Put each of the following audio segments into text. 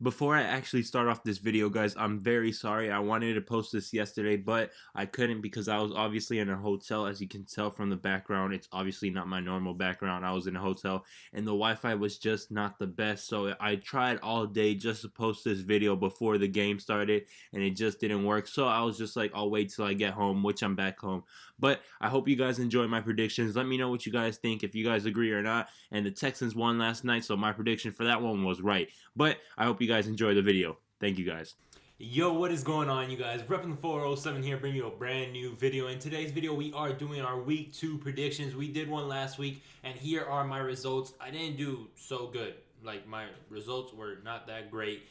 Before I actually start off this video, guys, I'm very sorry. I wanted to post this yesterday, but I couldn't because I was obviously in a hotel. As you can tell from the background, it's obviously not my normal background. I was in a hotel, and the Wi-Fi was just not the best, so I tried all day just to post this video before the game started, and it just didn't work. So I was just like, I'll wait till I get home, which I'm back home. But I hope you guys enjoy my predictions. Let me know what you guys think, if you guys agree or not. And the Texans won last night, so my prediction for that one was right. But I hope you guys enjoy the video. Thank you guys. Yo, what is going on, you guys? Repping the 407 here, bringing you a brand new video. In today's video, we are doing our week 2 predictions. We did one last week, and here are my results. I didn't do so good. Like, my results were not that great.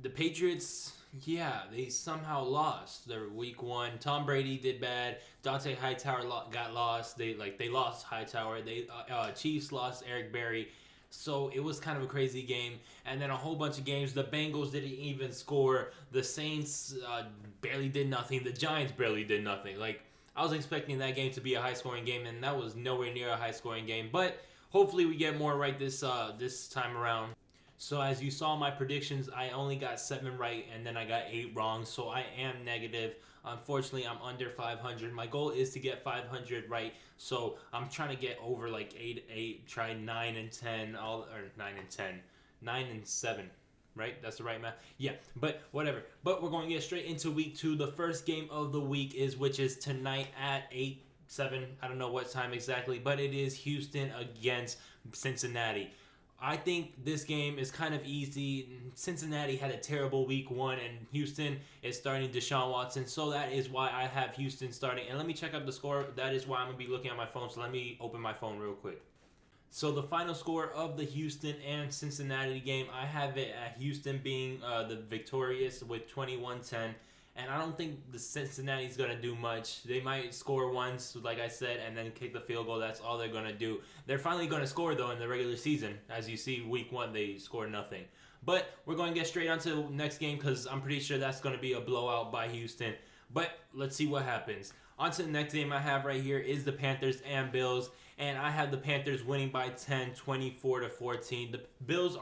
The Patriots, yeah, they somehow lost their week 1. Tom Brady did bad. Dante Hightower got lost. They lost Hightower. Chiefs lost Eric Berry. So it was kind of a crazy game. And then a whole bunch of games. The Bengals didn't even score. The Saints barely did nothing. The Giants barely did nothing. Like, I was expecting that game to be a high-scoring game, and that was nowhere near a high-scoring game. But hopefully we get more right this time around. So as you saw my predictions, I only got 7 right, and then I got 8 wrong. So I am negative. Unfortunately, I'm under 500. My goal is to get 500 right. So I'm trying to get over like 8, try 9 and 10, or 9 and 10, 9 and 7. Right? That's the right math. Yeah, but whatever. But we're going to get straight into week 2. The first game of the week which is tonight at 7. I don't know what time exactly, but it is Houston against Cincinnati. I think this game is kind of easy. Cincinnati had a terrible week 1, and Houston is starting Deshaun Watson, so that is why I have Houston starting. And let me check out the score. That is why I'm going to be looking at my phone, so let me open my phone real quick. So the final score of the Houston and Cincinnati game, I have it at Houston being the victorious with 21-10. And I don't think the Cincinnati's going to do much. They might score once, like I said, and then kick the field goal. That's all they're going to do. They're finally going to score, though, in the regular season. As you see, week 1, they scored nothing. But we're going to get straight on to the next game because I'm pretty sure that's going to be a blowout by Houston. But let's see what happens. On to the next game I have right here is the Panthers and Bills. And I have the Panthers winning by 10, 24-14. The Bills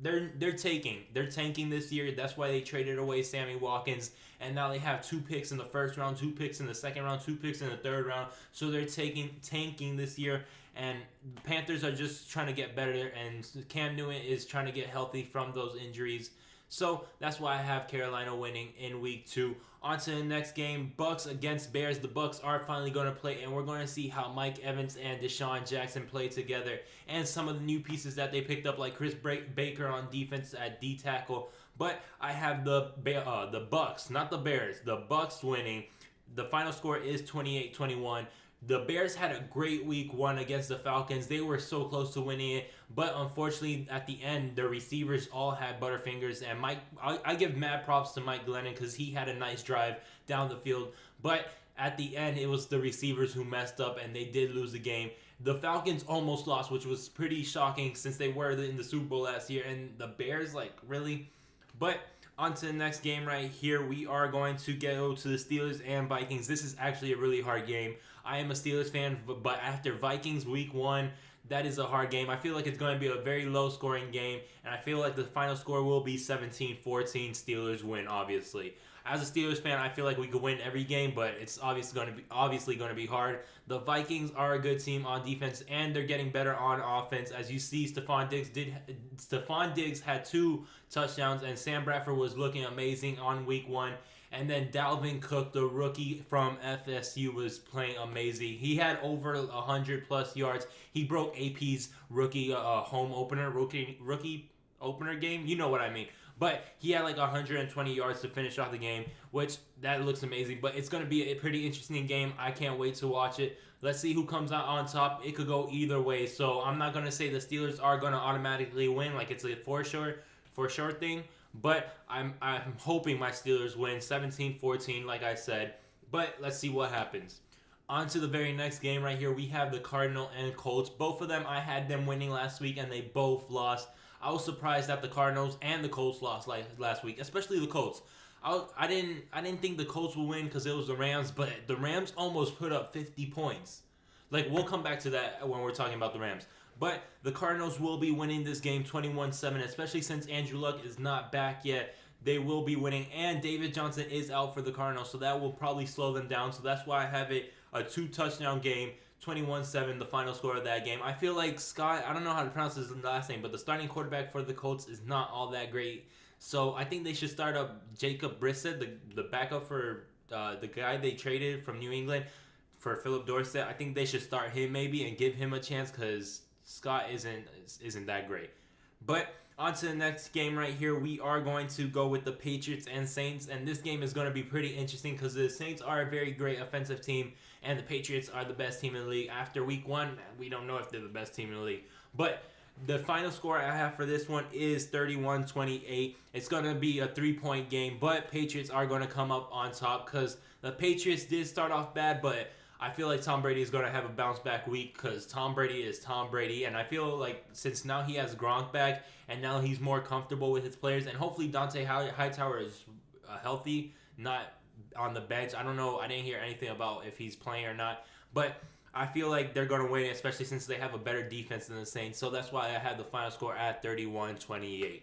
they're tanking this year. That's why they traded away Sammy Watkins. And now they have 2 picks in the first round, 2 picks in the second round, 2 picks in the third round. So they're tanking this year. And the Panthers are just trying to get better. And Cam Newton is trying to get healthy from those injuries. So that's why I have Carolina winning in week 2. On to the next game, Bucks against Bears. The Bucks are finally going to play, and we're going to see how Mike Evans and Deshaun Jackson play together, and some of the new pieces that they picked up, like Chris Baker on defense at D tackle. But I have the Bucks, not the Bears. The Bucks winning. The final score is 28-21. The Bears had a great week 1 against the Falcons. They were so close to winning it, but unfortunately at the end, the receivers all had butterfingers. And I give mad props to Mike Glennon because he had a nice drive down the field. But at the end, it was the receivers who messed up, and they did lose the game. The Falcons almost lost, which was pretty shocking since they were in the Super Bowl last year. And the Bears, like, really? But on to the next game right here. We are going to go to the Steelers and Vikings. This is actually a really hard game. I am a Steelers fan, but after Vikings week 1, that is a hard game. I feel like it's going to be a very low-scoring game, and I feel like the final score will be 17-14. Steelers win, obviously. As a Steelers fan, I feel like we could win every game, but it's obviously going to be hard. The Vikings are a good team on defense, and they're getting better on offense. As you see, Stephon Diggs had 2 touchdowns, and Sam Bradford was looking amazing on week 1. And then Dalvin Cook, the rookie from FSU, was playing amazing. He had over 100+ yards. He broke AP's rookie rookie opener game. You know what I mean. But he had like 120 yards to finish off the game, which that looks amazing. But it's going to be a pretty interesting game. I can't wait to watch it. Let's see who comes out on top. It could go either way. So I'm not going to say the Steelers are going to automatically win like it's a for sure thing. But I'm hoping my Steelers win 17-14 like I said. But let's see what happens. On to the very next game right here. We have the Cardinals and Colts. Both of them, I had them winning last week, and they both lost. I was surprised that the Cardinals and the Colts lost last week, especially the Colts. I didn't think the Colts would win because it was the Rams, but the Rams almost put up 50 points. Like, we'll come back to that when we're talking about the Rams. But the Cardinals will be winning this game 21-7, especially since Andrew Luck is not back yet. They will be winning, and David Johnson is out for the Cardinals, so that will probably slow them down. So that's why I have it a 2-touchdown game, 21-7, the final score of that game. I feel like Scott, I don't know how to pronounce his last name, but the starting quarterback for the Colts is not all that great. So I think they should start up Jacob Brissett, the backup for the guy they traded from New England for Philip Dorsett. I think they should start him maybe and give him a chance because Scott isn't that great. But on to the next game right here. We are going to go with the Patriots and Saints, and this game is going to be pretty interesting because the Saints are a very great offensive team, and the Patriots are the best team in the league. After week 1, we don't know if they're the best team in the league. But the final score I have for this one is 31-28. It's going to be a 3-point game, but Patriots are going to come up on top because the Patriots did start off bad, but I feel like Tom Brady is going to have a bounce back week because Tom Brady is Tom Brady. And I feel like since now he has Gronk back and now he's more comfortable with his players, and hopefully Dante Hightower is healthy, not on the bench. I don't know. I didn't hear anything about if he's playing or not. But I feel like they're going to win, especially since they have a better defense than the Saints. So that's why I had the final score at 31-28.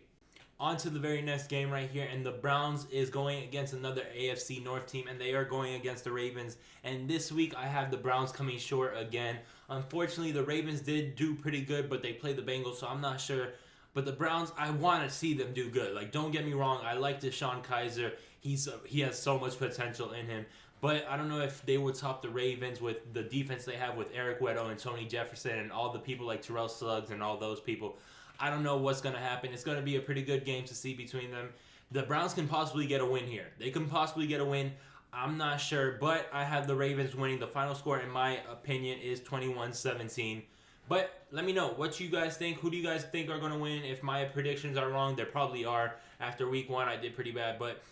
On to the very next game right here, and the Browns is going against another AFC North team, and they are going against the Ravens. And this week I have the Browns coming short again. Unfortunately, the Ravens did do pretty good, but they played the Bengals, so I'm not sure. But the Browns, I want to see them do good. Like, don't get me wrong, I like DeShone Kizer. He has so much potential in him. But I don't know if they would top the Ravens with the defense they have with Eric Weddle and Tony Jefferson and all the people like Terrell Suggs and all those people. I don't know what's going to happen. It's going to be a pretty good game to see between them. The Browns can possibly get a win here. They can possibly get a win. I'm not sure, but I have the Ravens winning. The final score, in my opinion, is 21-17. But let me know what you guys think. Who do you guys think are going to win? If my predictions are wrong, they probably are. After week 1, I did pretty bad, but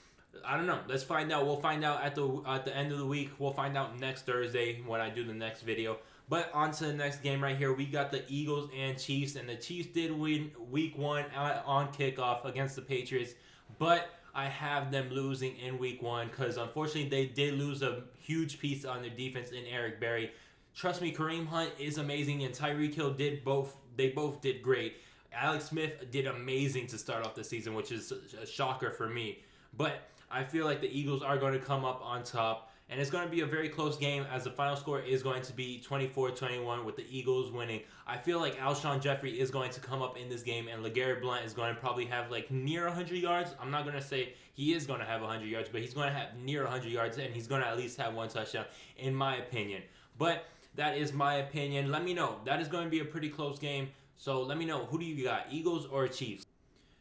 I don't know. Let's find out. We'll find out at the end of the week. We'll find out next Thursday when I do the next video. But on to the next game right here. We got the Eagles and Chiefs. And the Chiefs did win week 1 on kickoff against the Patriots. But I have them losing in week 1 because unfortunately they did lose a huge piece on their defense in Eric Berry. Trust me, Kareem Hunt is amazing and Tyreek Hill they both did great. Alex Smith did amazing to start off the season, which is a shocker for me. But I feel like the Eagles are going to come up on top. And it's going to be a very close game as the final score is going to be 24-21 with the Eagles winning. I feel like Alshon Jeffrey is going to come up in this game and LeGarrette Blount is going to probably have like near 100 yards. I'm not going to say he is going to have 100 yards, but he's going to have near 100 yards and he's going to at least have 1 touchdown in my opinion. But that is my opinion. Let me know. That is going to be a pretty close game. So let me know. Who do you got, Eagles or Chiefs?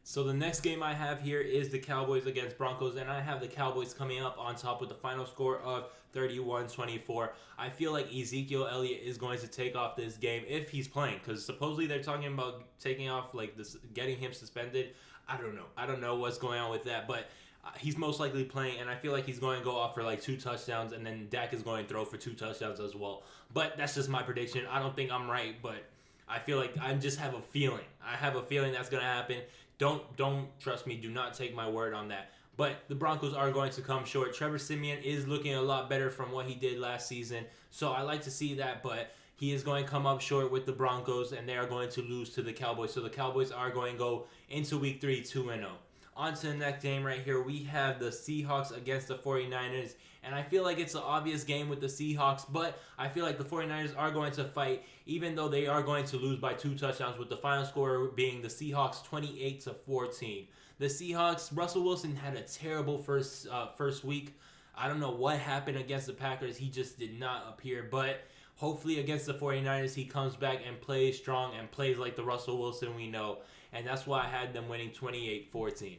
So the next game I have here is the Cowboys against Broncos, and I have the Cowboys coming up on top with the final score of 31-24. I feel like Ezekiel Elliott is going to take off this game if he's playing, because supposedly they're talking about taking off, like this, getting him suspended. I don't know what's going on with that, but he's most likely playing, and I feel like he's going to go off for like 2 touchdowns, and then Dak is going to throw for 2 touchdowns as well. But that's just my prediction. I don't think I'm right, but I feel like I just have a feeling. I have a feeling that's going to happen. Don't trust me. Do not take my word on that. But the Broncos are going to come short. Trevor Siemian is looking a lot better from what he did last season. So I like to see that. But he is going to come up short with the Broncos. And they are going to lose to the Cowboys. So the Cowboys are going to go into week 3 2-0. On to the next game right here. We have the Seahawks against the 49ers. And I feel like it's an obvious game with the Seahawks. But I feel like the 49ers are going to fight. Even though they are going to lose by 2 touchdowns. With the final score being the Seahawks 28-14. The Seahawks, Russell Wilson had a terrible first week. I don't know what happened against the Packers. He just did not appear. But hopefully against the 49ers, he comes back and plays strong and plays like the Russell Wilson we know. And that's why I had them winning 28-14.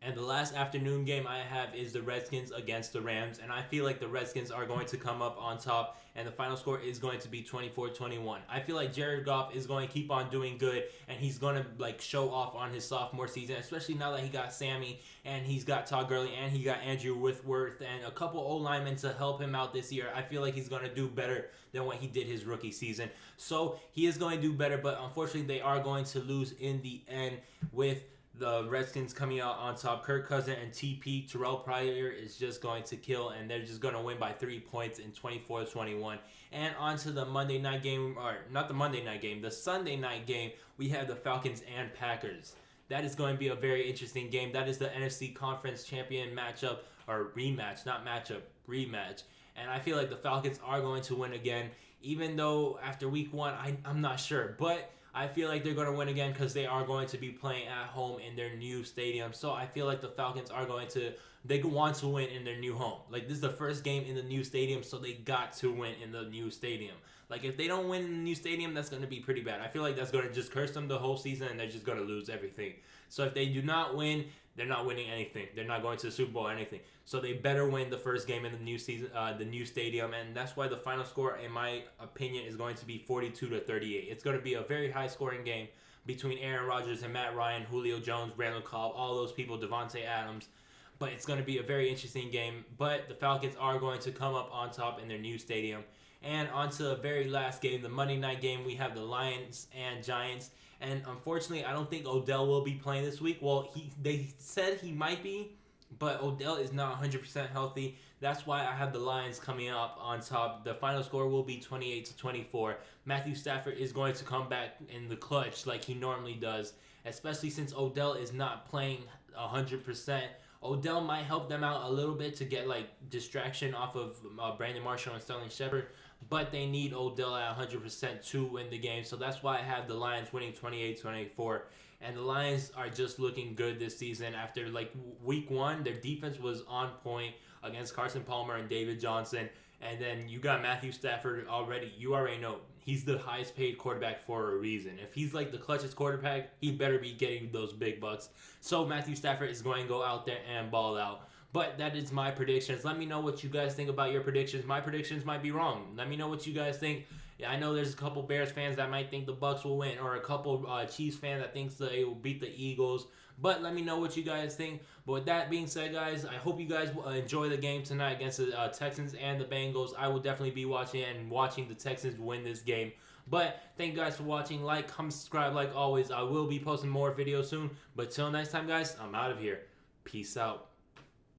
And the last afternoon game I have is the Redskins against the Rams. And I feel like the Redskins are going to come up on top. And the final score is going to be 24-21. I feel like Jared Goff is going to keep on doing good. And he's going to like show off on his sophomore season. Especially now that he got Sammy. And he's got Todd Gurley. And he got Andrew Whitworth. And a couple O-linemen to help him out this year. I feel like he's going to do better than what he did his rookie season. So he is going to do better. But unfortunately they are going to lose in the end with The Redskins coming out on top. Kirk Cousins and TP, Terrell Pryor, is just going to kill, and they're just going to win by 3 points in 24-21. And on to the Monday night game, or not the Monday night game, the Sunday night game, we have the Falcons and Packers. That is going to be a very interesting game. That is the NFC Conference Champion matchup, or rematch, not matchup, rematch. And I feel like the Falcons are going to win again, even though after week one, I'm not sure. But I feel like they're going to win again because they are going to be playing at home in their new stadium. So I feel like the Falcons are going to, they want to win in their new home. Like, this is the first game in the new stadium, so they got to win in the new stadium. Like, if they don't win in the new stadium, that's going to be pretty bad. I feel like that's going to just curse them the whole season, and they're just going to lose everything. So if they do not win, they're not winning anything. They're not going to the Super Bowl or anything. So they better win the first game in the new season, the new stadium, and that's why the final score, in my opinion, is going to be 42-38. It's going to be a very high-scoring game between Aaron Rodgers and Matt Ryan, Julio Jones, Randall Cobb, all those people, Devontae Adams. But it's going to be a very interesting game. But the Falcons are going to come up on top in their new stadium. And on to the very last game, the Monday night game, we have the Lions and Giants. And unfortunately, I don't think Odell will be playing this week. Well, they said he might be, but Odell is not 100% healthy. That's why I have the Lions coming up on top. The final score will be 28-24. Matthew Stafford is going to come back in the clutch like he normally does, especially since Odell is not playing 100%. Odell might help them out a little bit to get like distraction off of Brandon Marshall and Sterling Shepard, but they need Odell at 100% to win the game. So that's why I have the Lions winning 28-24. And the Lions are just looking good this season. After like week one, their defense was on point against Carson Palmer and David Johnson. And then you got Matthew Stafford already. You already know he's the highest paid quarterback for a reason. If he's like the clutchest quarterback, he better be getting those big bucks. So Matthew Stafford is going to go out there and ball out. But that is my predictions. Let me know what you guys think about your predictions. My predictions might be wrong. Let me know what you guys think. Yeah, I know there's a couple Bears fans that might think the Bucks will win, or a couple Chiefs fans that thinks they will beat the Eagles. But let me know what you guys think. But with that being said, guys, I hope you guys enjoy the game tonight against the Texans and the Bengals. I will definitely be watching the Texans win this game. But thank you guys for watching. Like, comment, subscribe like always. I will be posting more videos soon. But till next time, guys, I'm out of here. Peace out.